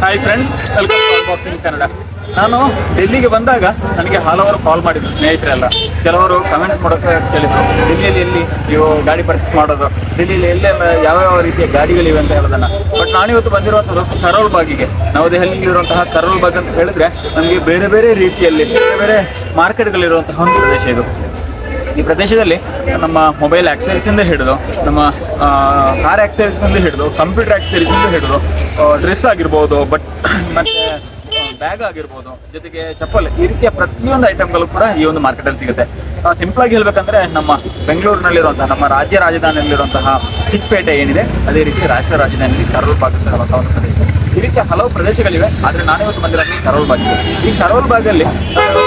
Hi friends, welcome to unboxing Kannada. ನಾನು ಡೆಲ್ಲಿಗೆ ಬಂದಾಗ ನನಗೆ ಹಲವರು ಕಾಲ್ ಮಾಡಿದ್ರು ಸ್ನೇಹಿತರೆಲ್ಲ. ಕೆಲವರು ಕಮೆಂಟ್ಸ್ ಮಾಡೋಕ್ಕೆ ಕೇಳಿದ್ರು, ಡೆಲ್ಲಿಯಲ್ಲಿ ಎಲ್ಲಿ ನೀವು ಗಾಡಿ ಪರ್ಚೇಸ್ ಮಾಡೋದು, ಡೆಲ್ಲಿಯಲ್ಲಿ ಎಲ್ಲೆಲ್ಲ ಯಾವ್ಯಾವ ರೀತಿಯ ಗಾಡಿಗಳಿವೆ ಅಂತ ಹೇಳೋದನ್ನು. ಬಟ್ ನಾನಿವತ್ತು ಬಂದಿರುವಂಥದ್ದು ಕರೋಲ್ ಬಾಗಿಗೆ. ನವದೆಹಲಿಯಲ್ಲಿರುವಂತಹ ಕರೋಲ್ ಬಾಗ್ ಅಂತ ಹೇಳಿದ್ರೆ ನಮಗೆ ಬೇರೆ ಬೇರೆ ರೀತಿಯಲ್ಲಿ ಬೇರೆ ಬೇರೆ ಮಾರ್ಕೆಟ್ಗಳಿರುವಂತಹ ಒಂದು ಪ್ರದೇಶ ಇದು. ಈ ಪ್ರದೇಶದಲ್ಲಿ ನಮ್ಮ ಮೊಬೈಲ್ ಆಕ್ಸೆಸರೀಸಿಂದ ಹಿಡಿದು, ನಮ್ಮ ಕಾರ್ ಆಕ್ಸೆಸರೀಸಿಂದ ಹಿಡಿದು, ಕಂಪ್ಯೂಟರ್ ಆಕ್ಸೆಸರೀಸಿಂದ ಹಿಡಿದು, ಡ್ರೆಸ್ ಆಗಿರ್ಬೋದು, ಮತ್ತು ಬ್ಯಾಗ್ ಆಗಿರ್ಬೋದು, ಜೊತೆಗೆ ಚಪ್ಪಲ್, ಈ ರೀತಿಯ ಪ್ರತಿಯೊಂದು ಐಟಮ್ಗಳು ಕೂಡ ಈ ಒಂದು ಮಾರ್ಕೆಟಲ್ಲಿ ಸಿಗುತ್ತೆ. ಸಿಂಪಲ್ ಆಗಿ ಹೇಳ್ಬೇಕಂದ್ರೆ ನಮ್ಮ ಬೆಂಗಳೂರಿನಲ್ಲಿರುವಂತಹ, ನಮ್ಮ ರಾಜ್ಯ ರಾಜಧಾನಿಯಲ್ಲಿರುವಂತಹ ಚಿಕ್ಕಪೇಟೆ ಏನಿದೆ, ಅದೇ ರೀತಿ ರಾಷ್ಟ್ರ ರಾಜಧಾನಿಯಲ್ಲಿ ಕರೋಲ್ ಬಾಗ್ ಇರುವಂತಹ ಒಂದು ಪ್ರದೇಶ. ಈ ರೀತಿಯ ಹಲವು ಪ್ರದೇಶಗಳಿವೆ, ಆದರೆ ನಾನಿವತ್ತು ಬಂದಿರೋದು ಕರೋಲ್ ಬಾಗಿಗೆ. ಈ ಕರೋಲ್ ಬಾಗಲ್ಲಿ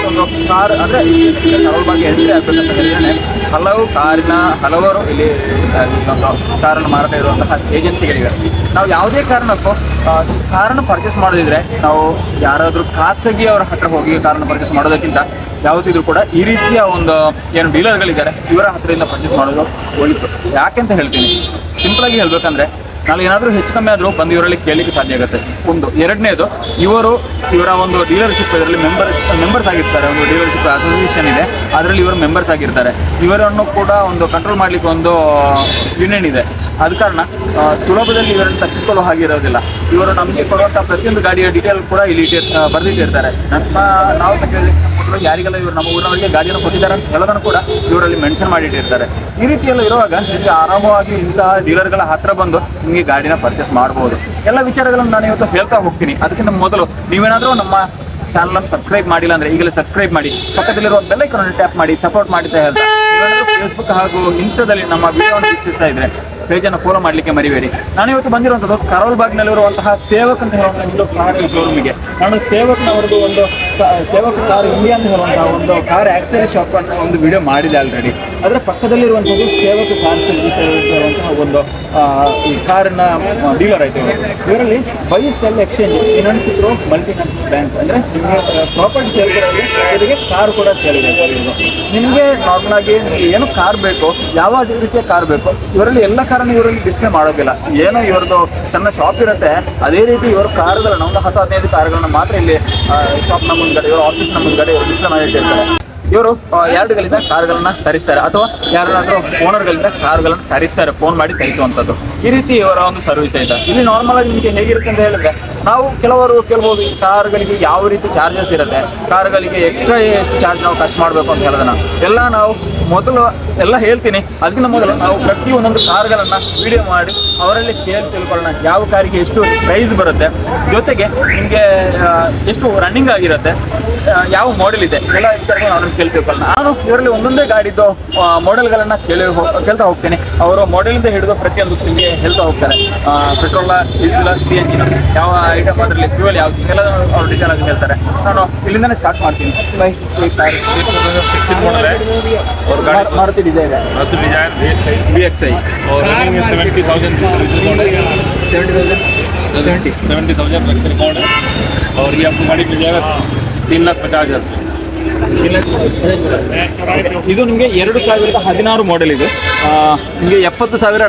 ಒಂದು ಕಾರ್ ಅಂದರೆ ಕರೋಲ್ ಬಾಗಿ ಎಂಟ್ರಿ ಆಗ್ಬೇಕಂತ ಹೇಳಿದ್ರೆ ಹಲವರು ಇಲ್ಲಿ ಕಾರನ್ನು ಮಾರಾಟ ಇರುವಂತಹ ಏಜೆನ್ಸಿಗಳಿವೆ. ನಾವು ಯಾವುದೇ ಕಾರಣಕ್ಕೂ ಕಾರನ್ನು ಪರ್ಚೇಸ್ ಮಾಡೋದಿದ್ರೆ ನಾವು ಯಾರಾದರೂ ಖಾಸಗಿ ಅವರ ಹತ್ರ ಹೋಗಿ ಕಾರನ್ನು ಪರ್ಚೇಸ್ ಮಾಡೋದಕ್ಕಿಂತ ಯಾವುದಿದ್ರು ಕೂಡ ಈ ರೀತಿಯ ಒಂದು ಏನು ಡೀಲರ್ಗಳಿದ್ದಾರೆ ಇವರ ಹತ್ರದಿಂದ ಪರ್ಚೇಸ್ ಮಾಡೋದು ಒಳ್ಳೆಯದು. ಯಾಕೆಂತ ಹೇಳ್ತೀನಿ, ಸಿಂಪಲ್ ಆಗಿ ಹೇಳ್ಬೇಕಂದ್ರೆ ನಾಳೆ ಏನಾದರೂ ಹೆಚ್ಚು ಕಮ್ಮಿ ಆದರೂ ಬಂದು ಇವರಲ್ಲಿ ಕೇಳಲಿಕ್ಕೆ ಸಾಧ್ಯ ಆಗುತ್ತೆ. ಒಂದು ಎರಡನೇದು, ಇವರ ಒಂದು ಡೀಲರ್ಶಿಪ್ ಇದರಲ್ಲಿ ಮೆಂಬರ್ಸ್ ಆಗಿರ್ತಾರೆ. ಒಂದು ಡೀಲರ್ಶಿಪ್ ಅಸೋಸಿಯೇಷನ್ ಇದೆ, ಅದರಲ್ಲಿ ಇವರು ಮೆಂಬರ್ಸ್ ಆಗಿರ್ತಾರೆ. ಇವರನ್ನು ಕೂಡ ಒಂದು ಕಂಟ್ರೋಲ್ ಮಾಡಲಿಕ್ಕೆ ಒಂದು ಯೂನಿಯನ್ ಇದೆ. ಆದ ಕಾರಣ ಸುಲಭದಲ್ಲಿ ಇವರನ್ನು ತಪ್ಪಿಸಿಕೊಳ್ಳೋ ಹಾಗಿರೋದಿಲ್ಲ. ಇವರು ನಮಗೆ ಕೊಡುವಂಥ ಪ್ರತಿಯೊಂದು ಗಾಡಿಯ ಡೀಟೇಲ್ ಕೂಡ ಇಲ್ಲಿ ಬರೆದಿಟ್ಟಿರ್ತಾರೆ. ನಾವು ತೆಗೆಯೋದಕ್ಕೆ ಮೊದಲು ಯಾರಿಗೆಲ್ಲ ಇವರು ನಮ್ಮ ಊರಿನವರಿಗೆ ಗಾಡಿಯನ್ನು ಕೊಟ್ಟಿದ್ದಾರೆ ಅಂತ ಹೇಳೋದನ್ನು ಕೂಡ ಇವರಲ್ಲಿ ಮೆನ್ಷನ್ ಮಾಡಿಟ್ಟಿರ್ತಾರೆ. ಈ ರೀತಿಯೆಲ್ಲ ಇರುವಾಗ ನಿಮಗೆ ಆರಾಮವಾಗಿ ಇಂತಹ ಡೀಲರ್ಗಳ ಹತ್ರ ಬಂದು ನಿಮಗೆ ಗಾಡಿನ ಪರ್ಚೇಸ್ ಮಾಡ್ಬೋದು. ಎಲ್ಲ ವಿಚಾರಗಳನ್ನು ನಾನು ಇವತ್ತು ಹೇಳ್ತಾ ಹೋಗ್ತೀನಿ. ಅದಕ್ಕಿಂತ ಮೊದಲು ನೀವೇನಾದರೂ ನಮ್ಮ ಚಾನಲನ್ನು ಸಬ್ಸ್ಕ್ರೈಬ್ ಮಾಡಿಲ್ಲ ಅಂದರೆ ಈಗಲೇ ಸಬ್ಸ್ಕ್ರೈಬ್ ಮಾಡಿ, ಪಕ್ಕದಲ್ಲಿರುವ ಬೆಲ್ ಐಕಾನ್ ಟ್ಯಾಪ್ ಮಾಡಿ ಸಪೋರ್ಟ್ ಮಾಡಿತಾ ಹೇಳ್ತಾ, ನೀವೇನಾದರೂ ಫೇಸ್ಬುಕ್ ಹಾಗೂ ಇನ್ಸ್ಟಾದಲ್ಲಿ ನಮ್ಮ ವಿಡಿಯೋವನ್ನು ವೀಕ್ಷಿಸ್ತಾ ಇದ್ರೆ ಪೇಜನ್ನು ಫಾಲೋ ಮಾಡಲಿಕ್ಕೆ ಮರಿಬೇಡಿ. ನಾನಿವತ್ತು ಬಂದಿರುವಂಥದ್ದು ಕರೋಲ್ ಬಾಗ್ನಲ್ಲಿರುವಂತಹ ಸೇವಕ್ ಅಂತ ಹೇಳುವಂಥ ಒಂದು ಕಾರ್ ಶೋರೂಮಿಗೆ. ನಾನು ಸೇವಕ್ನವರದ್ದು ಒಂದು ಸೇವಕ್ ಕಾರ್ ಇಂಡಿಯಾ ಅಂತ ಹೇಳುವಂತಹ ಒಂದು ಕಾರ್ ಆಕ್ಸೆಸರಿ ಶಾಪ್ ಅಂತ ಒಂದು ವಿಡಿಯೋ ಮಾಡಿದೆ ಆಲ್ರೆಡಿ. ಅದರ ಪಕ್ಕದಲ್ಲಿರುವಂಥದ್ದು ಸೇವಕ್ ಕಾರ್ ಸರ್ವಿಸ್ ಹೇಳುವಂತಹ ಒಂದು ಈ ಕಾರಿನ ಡೀಲರ್ ಆಯಿತು. ಇವರಲ್ಲಿ ಬೈ ಸೆಲ್ ಎಕ್ಸ್ಚೇಂಜ್, ಫಿನಾನ್ಸಿದ್ರು ಮಲ್ಟಿನ್ಯಾಷನಲ್ ಬ್ಯಾಂಕ್, ಅಂದರೆ ನಿಮಗೆ ಪ್ರಾಪರ್ಟಿ ಸೇಲ್ ಜೊತೆಗೆ ಕಾರ್ ಕೂಡ ಸೇಲ್ ಇದೆ. ನಿಮಗೆ ನಾರ್ಮಲ್ ಆಗಿ ಏನು ಕಾರ್ ಬೇಕು, ಯಾವ ರೀತಿಯ ಕಾರ್ ಬೇಕು, ಇವರಲ್ಲಿ ಎಲ್ಲ ಕಾರನ್ನು ಇವರಲ್ಲಿ ಡಿಸ್ಪ್ಲೇ ಮಾಡೋದಿಲ್ಲ. ಏನೋ ಇವರದ್ದು ಸಣ್ಣ ಶಾಪ್ ಇರುತ್ತೆ, ಅದೇ ರೀತಿ ಇವರು ಕಾರುಗಳನ್ನ ಒಂದು 10-15 ಕಾರುಗಳನ್ನ ಮಾತ್ರ ಇಲ್ಲಿ ಶಾಪ್ನ ಮುಂದ್ಗಡೆ, ಇವರ ಆಫೀಸ್ನ ಮುಂದ್ಗಡೆ ಇವರು ಡಿಸ್ಪ್ಲೇ ಮಾಡಿಟ್ಟಿರ್ತಾರೆ. ಇವರು ಯಾರ್ಡ್ಗಳಿಂದ ಕಾರ್ಗಳನ್ನ ತರಿಸ್ತಾರೆ, ಅಥವಾ ಯಾರಾದ್ರೂ ಓನರ್ಗಳಿಂದ ಕಾರ್ಗಳನ್ನು ತರಿಸ್ತಾರೆ, ಫೋನ್ ಮಾಡಿ ತರಿಸುವಂಥದ್ದು. ಈ ರೀತಿ ಇವರ ಒಂದು ಸರ್ವಿಸ್ ಐತೆ. ಇಲ್ಲಿ ನಾರ್ಮಲ್ ಆಗಿ ನಿಮಗೆ ಹೇಗಿರುತ್ತೆ ಅಂತ ಹೇಳಿದ್ರೆ, ನಾವು ಕೆಲವರು ಕೇಳ್ಬೋದು, ಈ ಕಾರ್ಗಳಿಗೆ ಯಾವ ರೀತಿ ಚಾರ್ಜಸ್ ಇರುತ್ತೆ, ಕಾರ್ಗಳಿಗೆ ಎಕ್ಸ್ಟ್ರಾ ಎಷ್ಟು ಚಾರ್ಜ್ ನಾವು ಖರ್ಚು ಮಾಡಬೇಕು ಅಂತ ಹೇಳೋದನ್ನ ಎಲ್ಲ ನಾವು ಮೊದಲು ಎಲ್ಲ ಹೇಳ್ತೀನಿ. ಅದಕ್ಕಿಂತ ಮೊದಲು ನಾವು ಪ್ರತಿಯೊಂದೊಂದು ಕಾರ್ಗಳನ್ನು ವಿಡಿಯೋ ಮಾಡಿ ಅವರಲ್ಲಿ ತಿಳ್ಕೊಳ್ಳೋಣ, ಯಾವ ಕಾರಿಗೆ ಎಷ್ಟು ಪ್ರೈಸ್ ಬರುತ್ತೆ, ಜೊತೆಗೆ ನಿಮಗೆ ಎಷ್ಟು ರನ್ನಿಂಗ್ ಆಗಿರುತ್ತೆ, ಯಾವ ಮಾಡೆಲ್ ಇದೆ, ಎಲ್ಲ ವಿಚಾರಗಳು ನಾವು ತಿಳ್ಕೊಳ್ಳೋಣ. ನಾನು ಇವರಲ್ಲಿ ಒಂದೊಂದೇ ಗಾಡಿದ್ದು ಮಾಡೆಲ್ಗಳನ್ನು ಕೇಳ್ತಾ ಹೋಗ್ತೇನೆ. ಅವರು ಮಾಡೆಲಿಂದ ಹಿಡಿದು ಪ್ರತಿಯೊಂದು ನಿಮಗೆ ಹೇಳ್ತಾ ಹೋಗ್ತಾರೆ. ಪೆಟ್ರೋಲ, ಡೀಸೆಲ್, CNG, ಯಾವ ಐಟಮ್ ಅದರಲ್ಲಿ ಫ್ಯೂಯಲ್ ಯಾವುದು ಎಲ್ಲ ಅವರು ಡೀಟೇಲ್ ಆಗಿ ಹೇಳ್ತಾರೆ. ನಾನು ಇಲ್ಲಿಂದನೇ ಸ್ಟಾರ್ಟ್ ಮಾಡ್ತೀನಿ. मारुति डिजायर है, VXI और 70,000 रिकॉर्ड है. और ये आपको गाड़ी मिल जाएगा 3,50,000 से. ಇದು ನಿಮಗೆ 2016 ಮಾಡೆಲ್. ಇದು ನಿಮಗೆ 70,000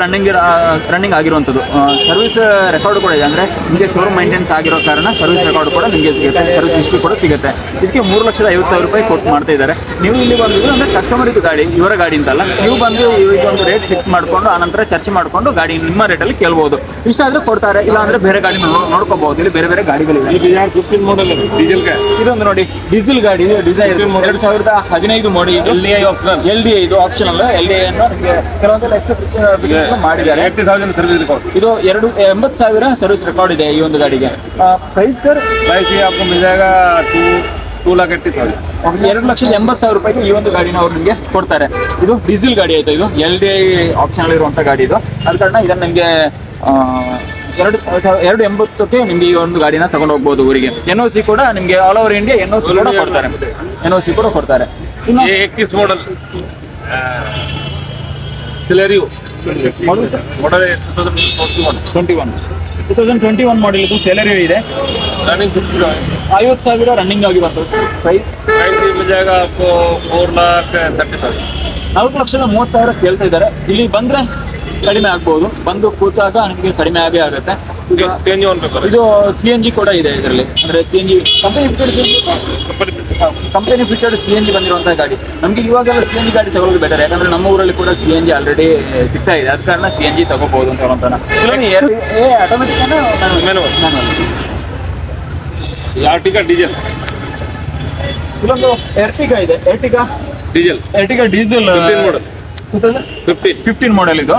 ರನ್ನಿಂಗ್ ಆಗಿರುವಂಥದ್ದು. ಸರ್ವಿಸ್ ರೆಕಾರ್ಡ್ ಕೂಡ ಇದೆ, ಅಂದರೆ ನಿಮಗೆ ಶೋರೂಮ್ ಮೇಂಟೆನೆನ್ಸ್ ಆಗಿರೋ ಕಾರಣ ಸರ್ವಿಸ್ ರೆಕಾರ್ಡ್ ಕೂಡ ನಿಮಗೆ ಸಿಗುತ್ತೆ, ಸರ್ವಿಸ್ ಹಿಸ್ಟ್ರಿ ಕೂಡ ಸಿಗುತ್ತೆ. ಇದಕ್ಕೆ 3,50,000 ರೂಪಾಯಿ ಕೊಟ್ಟು ಮಾಡ್ತಾ ಇದ್ದಾರೆ. ನೀವು ಇಲ್ಲಿ ಬಂದಿದ್ದು ಅಂದರೆ ಕಸ್ಟಮರ್ ಇದು ಗಾಡಿ, ಇವರ ಗಾಡಿ ಅಂತಲ್ಲ. ನೀವು ಬಂದು ಒಂದು ರೇಟ್ ಫಿಕ್ಸ್ ಮಾಡಿಕೊಂಡು ಆನಂತರ ಚರ್ಚೆ ಮಾಡಿಕೊಂಡು ಗಾಡಿ ನಿಮ್ಮ ರೇಟಲ್ಲಿ ಕೇಳ್ಬೋದು. ಇಷ್ಟ ಆದರೆ ಕೊಡ್ತಾರೆ, ಇಲ್ಲ ಅಂದರೆ ಬೇರೆ ಗಾಡಿ ನೋಡ್ಕೋಬಹುದು. ಇಲ್ಲಿ ಬೇರೆ ಬೇರೆ ಗಾಡಿಗಳಿವೆ. ಇದೊಂದು ನೋಡಿ, ಡೀಸೆಲ್ ಗಾಡಿ, ಡಿಸೈರ್ 2015 ಮಾಡೆಲ್. LDI ಇದು ಆಪ್ಷನಲ್. LDI ಅನ್ನು ಕೆಲವೊಂದೆಲ್ಲ ಎಕ್ಸ್ಟ್ರಾ ಮಾಡಿದ್ದಾರೆ. 80,000 ಸರ್ವಿಸ್ ರೆಕಾರ್ಡ್. ಇದು 80,000 ಸರ್ವಿಸ್ ರೆಕಾರ್ಡ್ ಇದೆ ಈ ಒಂದು ಗಾಡಿಗೆ. ಪ್ರೈಸ್ ಸರ್, ಪ್ರೈಸ್ आपको मिल जाएगा 2,80,000. 2,80,000 ರೂಪಾಯಿಗೆ ಈ ಒಂದು ಗಾಡಿನ ಅವ್ರು ನಿಮಗೆ ಕೊಡ್ತಾರೆ. ಇದು ಡೀಸೆಲ್ ಗಾಡಿ ಆಯ್ತು. ಇದು LDI ಆಪ್ಷನಲ್ ಇರುವಂಥ ಗಾಡಿ ಇದು. ಅದ ಕಾರಣ ಇದನ್ನು ನಿಮಗೆ 2,80,000ಕ್ಕೆ ನಿಮಗೆ ಈ ಒಂದು ಗಾಡಿನ ತಗೊಂಡು ಹೋಗ್ಬೋದು ಊರಿಗೆ. NOC ಕೂಡ ನಿಮಗೆ ಆಲ್ ಓವರ್ ಇಂಡಿಯಾ NOC ಕೂಡ ಕೊಡ್ತಾರೆ. NOC ಕೂಡ ಕೊಡ್ತಾರೆ. 21 model Celerio model sir, model 2021 model ಇದು Celerio ಇದೆ. रनिंग 50,000 रनिंग ಆಗಿ ಬರ್ತದೆ. ಪ್ರೈಸ್ मिल जाएगा आपको 4,30,000. 4,30,30,000 ಕೇಳ್ತಾ ಇದ್ದಾರೆ. ಇಲ್ಲಿ ಬಂದ್ರೆ ಕಡಿಮೆ ಆಗ್ಬೋದು. ಬಂದು ಕೂತಾಗ ನಿಮಗೆ ಕಡಿಮೆ ಆಗೇ ಆಗುತ್ತೆ. CNG ಒಂದು ಬೇಕು. ಇದು CNG ಕೂಡ ಇದೆ ಇದರಲ್ಲಿ, ಅಂದ್ರೆ CNG ಕಂಪನಿ ಫಿಟೆಡ್ CNG ಬಂದಿರುವಂತಹ ಗಾಡಿ. ನಮ್ಗೆ ಇವಾಗೆಲ್ಲ CNG ಗಾಡಿ ತಗೊಳ್ಳೋದು ಬೆಟರ್, ಯಾಕಂದ್ರೆ ನಮ್ಮ ಊರಲ್ಲಿ ಕೂಡ CNG ಆಲ್ರೆಡಿ ಸಿಗ್ತಾ ಇದೆ. ಅದ ಕಾರಣ CNG ತಗೋಬಹುದು ಅಂತ ಹೇಳೋಂತಾನ. ಆರ್ಟಿಕಾ ಡೀಸೆಲ್, ಇಲ್ಲೊಂದು ಎರ್ಟಿಗಾ ಇದೆ. ಎರ್ಟಿಗಾ ಡೀಸೆಲ್ 2015 ಮಾಡೆಲ್ ಇದು.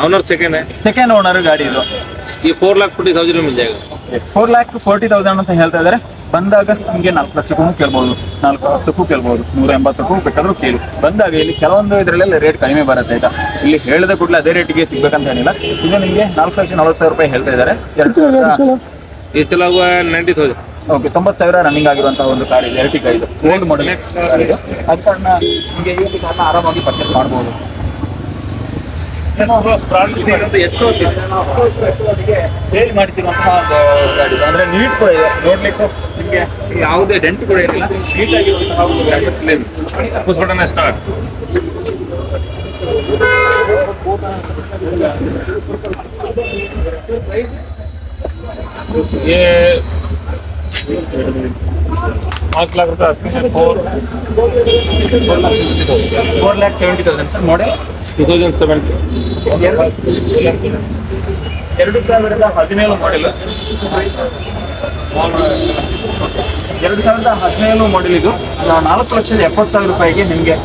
ಓನರ್ ಸೆಕೆಂಡ್ ಓನರ್ ಗಾಡಿ ಇದು. ಈ 4,40,000 ಮಿಲ್ ಜಾಗ 4,40,000 ಅಂತ ಹೇಳ್ತಾ ಇದಾರೆ. ಬಂದಾಗ ನಿಮಗೆ 4 ಲಕ್ಷಕ್ಕೂ ಕೇಳ್ಬೋದು, 4,10ಕ್ಕೂ ಕೇಳ್ಬೋದು, 180ಕ್ಕೂ ಬೇಕಾದ್ರೂ ಕೇಳಿ. ಬಂದಾಗ ಇಲ್ಲಿ ಕೆಲವೊಂದು ಇದರಲ್ಲೆಲ್ಲ ರೇಟ್ ಕಡಿಮೆ ಬರುತ್ತೆ. ಆಯ್ತಾ, ಇಲ್ಲಿ ಹೇಳಿದ ಕೂಡಲೇ ಅದೇ ರೇಟಿಗೆ ಸಿಗ್ಬೇಕಂತ ಏನಿಲ್ಲ. ಇದು ನಿಮಗೆ 4,40,000 ರೂಪಾಯಿ ಹೇಳ್ತಾ ಇದ್ದಾರೆ. 90,000. ಓಕೆ, 90,000 ರನ್ನಿಂಗ್ ಆಗಿರುವಂತಹ ಒಂದು ಕಾರ್ ಇದೆ. ಎರ್ಟಿಗಾ ಇದು ಓಲ್ಡ್ ಮಾಡೆಲ್ ಇದು. ಅದ ಕಾರಣ ನಿಮಗೆ ಈ ಒಂದು ಕಾರ್ನ ಆರಾಮಾಗಿ ಪರ್ಚೇಸ್ ಮಾಡ್ಬೋದು. ಎಷ್ಟೋ ಸೇಲ್ ಮಾಡಿಸಿರುವಂತಹ ಒಂದು ಗಾಡಿ ಇದು. ಅಂದ್ರೆ ನೀಟ್ ಕೂಡ ಇದೆ, ನೋಡ್ಲಿಕ್ಕೂ ನಿಮಗೆ ಯಾವುದೇ ಡೆಂಟ್ ಕೂಡ ಇರಲಿಲ್ಲ. ನೀಟಾಗಿರುವಂತಹ ಒಂದು ಗಾಡಿ. ಸ್ಟಾರ್ಟ್ ये 5 लाख रुपये आपके 4,70,000 ಸರ್. ಮಾಡೆಲ್ 2017. 2017 ಮಾಡೆಲ್. 2017 ಮಾಡೆಲ್ ಇದು. 4,70,000 ರೂಪಾಯಿಗೆ ನಿಮಗೆ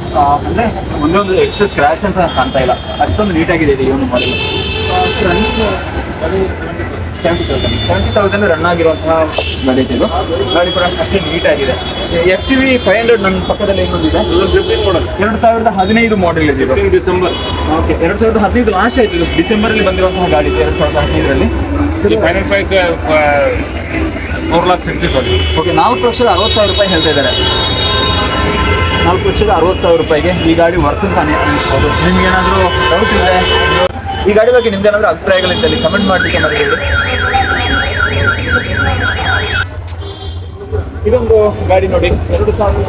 ಅಂದ್ರೆ ಒಂದೊಂದು ಎಕ್ಸ್ಟ್ರಾ ಸ್ಕ್ರಾಚ್ ಅಂತ ಕಾಣ್ತಾ ಇಲ್ಲ, ಅಷ್ಟೊಂದು ನೀಟಾಗಿದೆ ಈ ಒಂದು ಮಾಡೆಲ್. 70,000 ರನ್ ಆಗಿರುವಂತಹ ಗಾಡಿ ಇದು. ಗಾಡಿ ಕೂಡ ಅಷ್ಟೇ ನೀಟಾಗಿದೆ. XUV 500 ನನ್ನ ಪಕ್ಕದಲ್ಲಿ ಇನ್ನೊಂದಿದೆ. 2015 ಮಾಡೆಲ್ ಇದೆ ಇದು. ಡಿಸೆಂಬರ್. ಓಕೆ, 2015 ಲಾಸ್ಟ್ ಆಯ್ತು. ಇದು ಡಿಸೆಂಬರ್ ಅಲ್ಲಿ ಬಂದಿರುವಂತಹ ಗಾಡಿ ಇದೆ 2015ರಲ್ಲಿ. Final price 4,60,000. ಓಕೆ, 4,60,000 ರೂಪಾಯಿ ಹೇಳ್ತಾ ಇದ್ದಾರೆ. 4,60,000 ರೂಪಾಯಿಗೆ ಈ ಗಾಡಿ ವರ್ತ್ ಅಂತ ಅನಿಸ್ಬೋದು. ನಿಮ್ಗೆ ಏನಾದರೂ ಡೌಟ್ ಇದೆ, ಈ ಗಾಡಿ ಬಗ್ಗೆ ನಿಮ್ದು ಏನಾದರೂ ಅಭಿಪ್ರಾಯಗಳಿದ್ದಲ್ಲಿ ಕಮೆಂಟ್ ಮಾಡಲಿಕ್ಕೆ ಮರೆಯಬೇಡಿ. ಇದೊಂದು ಗಾಡಿ ನೋಡಿ, 2018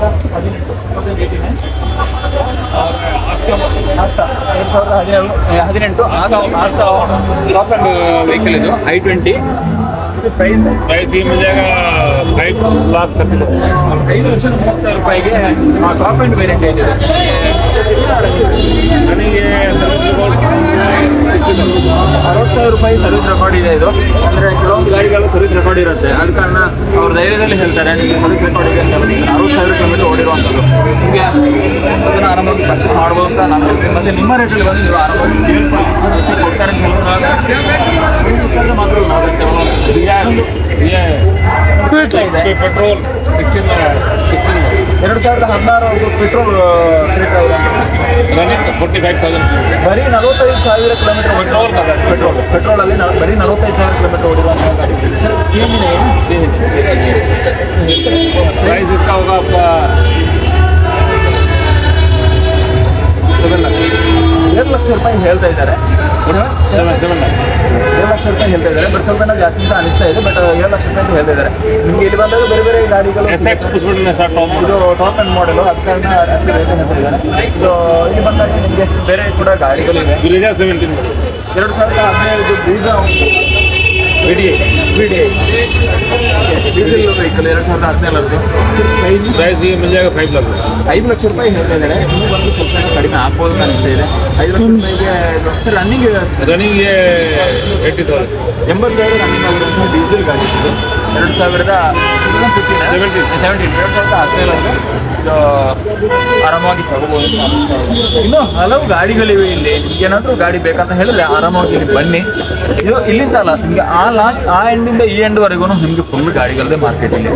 ಟಾಪ್ ಅಂಡ್ ವೆಹಿಕಲ್ ಇದು. i20. ಪ್ರೈಸ್ ಈ ಮಿಲ್ಯಾಗ 5,30,000 ರೂಪಾಯಿಗೆ ಟಾಪ್ ಅಂಡ್ ವೇರಿಯಂಟ್ ಇದೆ. ನನಗೆ 60,000 ರೂಪಾಯಿ ಸರ್ವಿಸ್ ರೆಕಾರ್ಡ್ ಇದೆ ಇದು. ಅಂದ್ರೆ ಕೆಲವೊಂದು ಗಾಡಿಗಳು ಸರ್ವಿಸ್ ರೆಕಾರ್ಡ್ ಇರುತ್ತೆ, ಆದ ಕಾರಣ ಅವ್ರ ಧೈರ್ಯದಲ್ಲಿ ಹೇಳ್ತಾರೆ ನಿಮಗೆ ಸರ್ವಿಸ್ ರೆಕಾರ್ಡ್ ಇದೆ ಅಂತ. 60,000 ಕಿಲೋಮೀಟರ್ ಓಡಿರುವಂಥದ್ದು. ನಿಮಗೆ ಅದನ್ನು ಆರಾಮಾಗಿ ಪರ್ಚೇಸ್ ಮಾಡ್ಬೋದು ಅಂತ ನಾನು ಹೇಳ್ತೀನಿ. ಮತ್ತೆ ನಿಮ್ಮ ರೇಟಲ್ಲಿ ಬಂದು ನೀವು ಆರಾಮಾಗಿ ಕೊಡ್ತಾರೆ ಅಂತ ಹೇಳೋದು ಮಾತ್ರ ಇದೆ. Petrol 2016 petrol running 45,000. ಬರೀ 45,000 ಕಿಲೋಮೀಟರ್ ಪೆಟ್ರೋಲ್ ಅಲ್ಲಿ ಬರೀ 45,000 ಕಿಲೋಮೀಟರ್ ಓಡಿರುವಂತಹ ಗಾಡಿ. ಪ್ರೈಸ್ इसका होगा आपका 7 लाख. 7 ಲಕ್ಷ ರೂಪಾಯಿ ಹೇಳ್ತಾ ಇದ್ದಾರೆ. 7 ಲಕ್ಷ ರೂಪಾಯಿ ಹೇಳ್ತಾ ಇದ್ದಾರೆ. ಬಟ್ ಸ್ವಲ್ಪ ಜಾಸ್ತಿ ಅಂತ ಅನಿಸ್ತಾ ಇದೆ. ಬಟ್ 7 ಲಕ್ಷ ರೂಪಾಯಿ ಅಂತ ಹೇಳ್ತಾ ಇದ್ದಾರೆ. ನಿಮ್ಗೆ ಇಲ್ಲಿ ಬಂದಾಗ ಬೇರೆ ಬೇರೆ ಗಾಡಿಗಳು ಇದು ಟಾಪ್ ಅಂಡ್ ಮಾಡೆಲ್, ಅದ ಕಾರಣ ಅಷ್ಟೇ ರೇಟ್ ಹೇಳ್ತಾ ಇದ್ದಾರೆ. ಸೊ ಇಲ್ಲಿ ಬಂದಾಗ ನಿಮಗೆ ಬೇರೆ ಕೂಡ ಗಾಡಿಗಳಿವೆ. 2015 ಡೀಸೆಲ್ ವೆಹಿಕಲ್ 2017. ಪ್ರೈಸ್ ಈ ಮಿಲ್ ಜಾಗ 5 लाख. 5 ಲಕ್ಷ ರೂಪಾಯಿ ಹೇಳ್ತಾ ಇದ್ದಾರೆ. ಇನ್ನೂ ಒಂದು ಕೆಲಸ ಕಡಿಮೆ ಆಗ್ಬೋದು ಅಂತ ಅನಿಸ್ತಾ ಇದೆ. 5 ಲಕ್ಷ ರೂಪಾಯಿಗೆ ರನ್ನಿಂಗ್ 80,000 ರನ್ನಿಂಗ್ ಆಗಿರುವಂತಹ ಡೀಸೆಲ್ ಗಾಡಿ ಇದು. 2017 ಇದು ಆರಾಮಾಗಿ ತಗೋಬಹುದು ಅಂತ ಅನಿಸ್ತಾ ಇದೆ. ಇನ್ನೂ ಹಲವು ಗಾಡಿಗಳಿವೆ ಇಲ್ಲಿ. ಏನಾದರೂ ಗಾಡಿ ಬೇಕಂತ ಹೇಳಿದ್ರೆ ಆರಾಮಾಗಿ ಇಲ್ಲಿ ಬನ್ನಿ. ಇದು ಇಲ್ಲಿಂದ ಅಲ್ಲ, ನಿಮಗೆ ಆ ಎಂಡಿಂದ ಈ ಎಂಡ್ವರೆಗೂ ನಿಮಗೆ ಫುಲ್ ಗಾಡಿಗಳದೇ ಮಾರ್ಕೆಟ್ ಇಲ್ಲಿ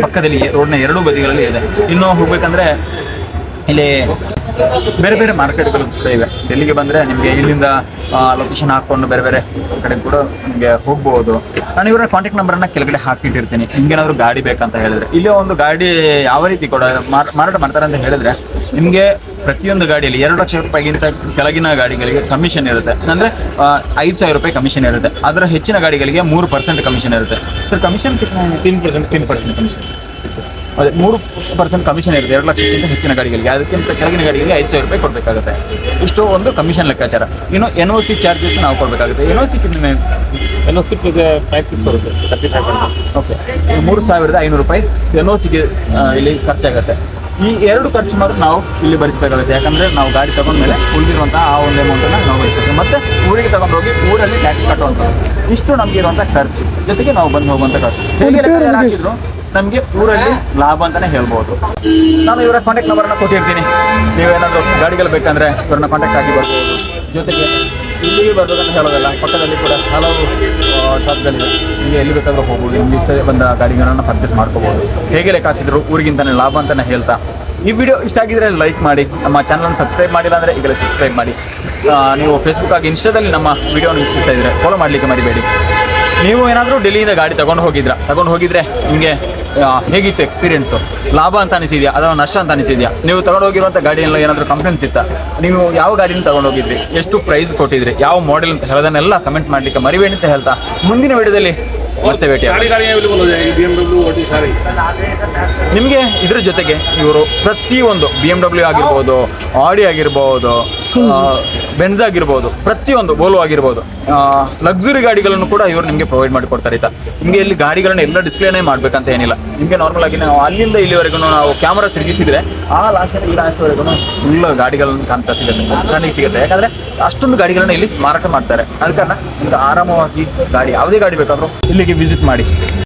ಪಕ್ಕದಲ್ಲಿ ರೋಡ್ನ ಎರಡೂ ಬದಿಗಳಲ್ಲಿ ಇದೆ. ಇನ್ನೂ ಹೋಗ್ಬೇಕಂದ್ರೆ ಇಲ್ಲಿ ಬೇರೆ ಬೇರೆ ಮಾರ್ಕೆಟ್ಗಳು ಕೂಡ ಇವೆ. ಡೆಲ್ಲಿಗೆ ಬಂದರೆ ನಿಮಗೆ ಇಲ್ಲಿಂದ ಲೊಕೇಶನ್ ಹಾಕ್ಕೊಂಡು ಬೇರೆ ಬೇರೆ ಕಡೆ ಕೂಡ ನಿಮಗೆ ಹೋಗ್ಬೋದು. ನಾನು ಇವರ ಕಾಂಟ್ಯಾಕ್ಟ್ ನಂಬರನ್ನು ಕೆಳಗಡೆ ಹಾಕಿಟ್ಟಿರ್ತೀನಿ. ನಿಮ್ಗೇನಾದರೂ ಗಾಡಿ ಬೇಕಂತ ಹೇಳಿದ್ರೆ, ಇಲ್ಲಿ ಒಂದು ಗಾಡಿ ಯಾವ ರೀತಿ ಕೂಡ ಮಾರಾಟ ಮಾಡ್ತಾರೆ ಅಂತ ಹೇಳಿದ್ರೆ, ನಿಮಗೆ ಪ್ರತಿಯೊಂದು ಗಾಡಿಯಲ್ಲಿ 2 ಲಕ್ಷ ರೂಪಾಯಿಗಿಂತ ಕೆಳಗಿನ ಗಾಡಿಗಳಿಗೆ ಕಮಿಷನ್ ಇರುತ್ತೆ. ಅಂದರೆ 5,000 ರೂಪಾಯಿ ಕಮಿಷನ್ ಇರುತ್ತೆ. ಅದರ ಹೆಚ್ಚಿನ ಗಾಡಿಗಳಿಗೆ 3% ಕಮಿಷನ್ ಇರುತ್ತೆ. ಸರ್ ಕಮಿಷನ್ 3% ಕಮಿಷನ್ ಅದೇ 3% ಕಮಿಷನ್ ಇರುತ್ತೆ 2 ಲಕ್ಷಕ್ಕಿಂತ ಹೆಚ್ಚಿನ ಗಾಡಿಗಳಿಗೆ, ಅದಕ್ಕಿಂತ ಕೆಳಗಿನ ಗಾಡಿಗಳಿಗೆ 5,000 ರೂಪಾಯಿ ಕೊಡಬೇಕಾಗುತ್ತೆ. ಇಷ್ಟು ಒಂದು ಕಮಿಷನ್ ಲೆಕ್ಕಾಚಾರ. ಇನ್ನು NOC ಚಾರ್ಜಸ್ ನಾವು ಕೊಡಬೇಕಾಗುತ್ತೆ. NOC ಕಿಂತ NOC पे 3500 रुपये 3500. ಓಕೆ 3,500 ರೂಪಾಯಿ NOCಗೆ ಇಲ್ಲಿ ಖರ್ಚಾಗುತ್ತೆ. ಈ 2 ಖರ್ಚು ಮಾತ್ರ ನಾವು ಇಲ್ಲಿ ಭರಿಸಬೇಕಾಗುತ್ತೆ. ಯಾಕಂದರೆ ನಾವು ಗಾಡಿ ತಗೊಂಡ್ಮೇಲೆ ಉಳಿದಿರುವಂತಹ ಆ ಒಂದು ಅಮೌಂಟನ್ನು ನಾವು ಭರಿಸ್ತೀವಿ. ಮತ್ತು ಊರಿಗೆ ತಗೊಂಡೋಗಿ ಊರಲ್ಲಿ ಟ್ಯಾಕ್ಸ್ ಕಟ್ಟುವಂಥದ್ದು. ಇಷ್ಟು ನಮಗೆ ಇರುವಂಥ ಖರ್ಚು, ಜೊತೆಗೆ ನಾವು ಬಂದು ಹೋಗುವಂಥ ಖರ್ಚು. ಹೇಗೆ ಲೆಕ್ಕಾಚಾರ ಹಾಕಿದ್ರು ನಮಗೆ ಊರಲ್ಲಿ ಲಾಭ ಅಂತಲೇ ಹೇಳ್ಬೋದು. ನಾನು ಇವರ ಕಾಂಟ್ಯಾಕ್ಟ್ ನಂಬರನ್ನು ಕೊಟ್ಟಿರ್ತೀನಿ. ನೀವೇನಾದರೂ ಗಾಡಿಗಳು ಬೇಕಂದರೆ ಇವ್ರನ್ನ ಕಾಂಟ್ಯಾಕ್ಟ್ ಆಗಿ ಬರ್ಬೋದು. ಜೊತೆಗೆ ಇಲ್ಲಿಗೆ ಬರ್ಬೇಕಂತ ಹೇಳೋದಲ್ಲ, ಪಕ್ಕದಲ್ಲಿ ಕೂಡ ಹಲವು ಶಾಪ್ಗಳಿದೆ. ನಿಮಗೆ ಎಲ್ಲಿ ಬೇಕಾದರೂ ಹೋಗ್ಬೋದು. ನಿಮ್ಗೆ ಇಷ್ಟ ಬಂದ ಗಾಡಿಗಳನ್ನು ಪರ್ಚೇಸ್ ಮಾಡ್ಕೋಬೋದು. ಹೇಗೆ ಲೆಕ್ಕ ಹಾಕಿದ್ರು ಊರಿಗಿಂತಾನೆ ಲಾಭ ಅಂತಲೇ ಹೇಳ್ತಾ, ಈ ವಿಡಿಯೋ ಇಷ್ಟ ಆಗಿದ್ರೆ ಲೈಕ್ ಮಾಡಿ. ನಮ್ಮ ಚಾನಲನ್ನು ಸಬ್ಸ್ಕ್ರೈಬ್ ಮಾಡಿಲ್ಲ ಅಂದರೆ ಈಗಲೇ ಸಬ್ಸ್ಕ್ರೈಬ್ ಮಾಡಿ. ನೀವು ಫೇಸ್ಬುಕ್ ಆಗಿ ಇನ್ಸ್ಟಾದಲ್ಲಿ ನಮ್ಮ ವಿಡಿಯೋನ ವೀಕ್ಷಿಸ್ತಾ ಇದ್ದರೆ ಫಾಲೋ ಮಾಡಲಿಕ್ಕೆ ಮರಿಬೇಡಿ. ನೀವು ಏನಾದರೂ ಡೆಲ್ಲಿಯಿಂದ ಗಾಡಿ ತಗೊಂಡು ಹೋಗಿದ್ರೆ ನಿಮಗೆ ಹೇಗಿತ್ತು ಎಕ್ಸ್ಪೀರಿಯೆನ್ಸು? ಲಾಭ ಅಂತ ಅನಿಸಿದೆಯಾ ಅಥವಾ ನಷ್ಟ ಅಂತ ಅನಿಸಿದೆಯಾ? ನೀವು ತಗೊಂಡು ಹೋಗಿರುವಂಥ ಗಾಡಿಯಲ್ಲಿ ಏನಾದರೂ ಕಂಪ್ಲೇಂಟ್ಸ್ ಇತ್ತಾ? ನೀವು ಯಾವ ಗಾಡಿನ ತಗೊಂಡು ಹೋಗಿದ್ರಿ, ಎಷ್ಟು ಪ್ರೈಸ್ ಕೊಟ್ಟಿದ್ರಿ, ಯಾವ ಮಾಡೆಲ್ ಅಂತ ಹೇಳೋದನ್ನೆಲ್ಲ ಕಮೆಂಟ್ ಮಾಡಲಿಕ್ಕೆ ಮರಿಬೇಡಿ ಅಂತ ಹೇಳ್ತಾ ಮುಂದಿನ ವಿಡಿಯೋದಲ್ಲಿ ಮತ್ತೆ ಭೇಟಿ. सारी गाड़ियाँ अवेलेबल हो जाएगी, BMW ऑडी सारी. ನಿಮಗೆ ಇದ್ರ ಜೊತೆಗೆ ಇವರು ಪ್ರತಿಯೊಂದು BMW ಆಗಿರ್ಬೋದು, ಆಡಿ ಆಗಿರ್ಬೋದು, ಬೆನ್ಸ್ ಆಗಿರ್ಬೋದು, ಪ್ರತಿಯೊಂದು ವೋಲ್ವೋ ಆಗಿರ್ಬೋದು, ಲಕ್ಸುರಿ ಗಾಡಿಗಳನ್ನು ಕೂಡ ಇವರು ನಿಮಗೆ ಪ್ರೊವೈಡ್ ಮಾಡಿಕೊಡ್ತಾರೆ. ನಿಮಗೆ ಇಲ್ಲಿ ಗಾಡಿಗಳನ್ನ ಎಲ್ಲ ಡಿಸ್ಪ್ಲೇನೇ ಮಾಡಬೇಕಂತ ಏನಿಲ್ಲ. ನಿಮಗೆ ನಾರ್ಮಲ್ ಆಗಿ ನಾವು ಅಲ್ಲಿಂದ ಇಲ್ಲಿವರೆಗೂ ನಾವು ಕ್ಯಾಮ್ರಾ ತಿರುಗಿಸಿದ್ರೆ ಆ ಲಾಸ್ಟ್ವರೆಗೂ ಫುಲ್ ಗಾಡಿಗಳನ್ನು ಕಾಣಿಗೆ ಸಿಗುತ್ತೆ. ಯಾಕಂದರೆ ಅಷ್ಟೊಂದು ಗಾಡಿಗಳನ್ನ ಇಲ್ಲಿ ಮಾರಾಟ ಮಾಡ್ತಾರೆ. ಅದ ಕಾರಣ ನಿಮ್ಗೆ ಆರಾಮವಾಗಿ ಗಾಡಿ ಯಾವುದೇ ಗಾಡಿ ಬೇಕಾದರೂ ಇಲ್ಲಿಗೆ ವಿಸಿಟ್ ಮಾಡಿ.